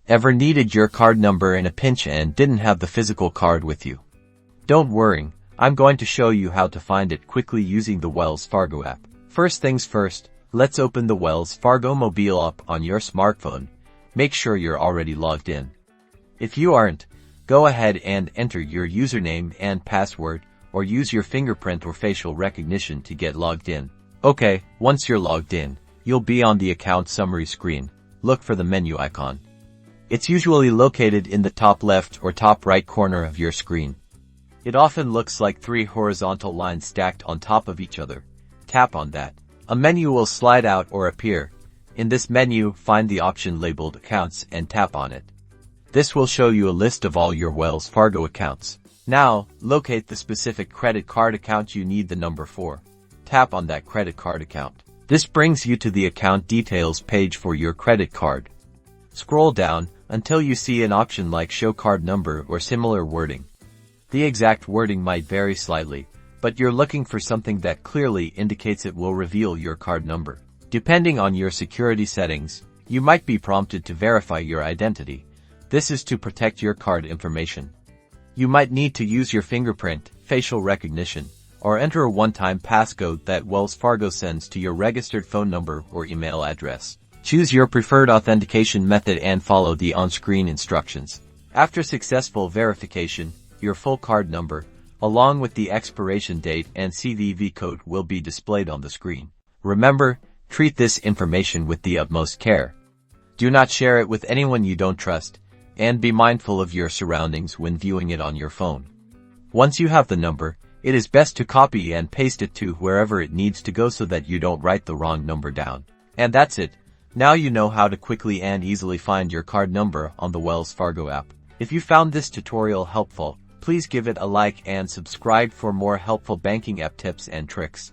Ever needed your card number in a pinch and didn't have the physical card with you? Don't worry, I'm going to show you how to find it quickly using the Wells Fargo app. First things first, let's open the Wells Fargo mobile app on your smartphone. Make sure you're already logged in. If you aren't, go ahead and enter your username and password, or use your fingerprint or facial recognition to get logged in. Okay, once you're logged in, you'll be on the account summary screen. Look for the menu icon. It's usually located in the top left or top right corner of your screen. It often looks like 3 horizontal lines stacked on top of each other. Tap on that. A menu will slide out or appear. In this menu, find the option labeled Accounts and tap on it. This will show you a list of all your Wells Fargo accounts. Now, locate the specific credit card account you need the number for. Tap on that credit card account. This brings you to the account details page for your credit card. Scroll down until you see an option like Show Card Number or similar wording. The exact wording might vary slightly, but you're looking for something that clearly indicates it will reveal your card number. Depending on your security settings, you might be prompted to verify your identity. This is to protect your card information. You might need to use your fingerprint, facial recognition, or enter a one-time passcode that Wells Fargo sends to your registered phone number or email address. Choose your preferred authentication method and follow the on-screen instructions. After successful verification, your full card number, along with the expiration date and CVV code will be displayed on the screen. Remember, treat this information with the utmost care. Do not share it with anyone you don't trust, and be mindful of your surroundings when viewing it on your phone. Once you have the number, it is best to copy and paste it to wherever it needs to go so that you don't write the wrong number down. And that's it. Now you know how to quickly and easily find your card number on the Wells Fargo app. If you found this tutorial helpful, please give it a like and subscribe for more helpful banking app tips and tricks.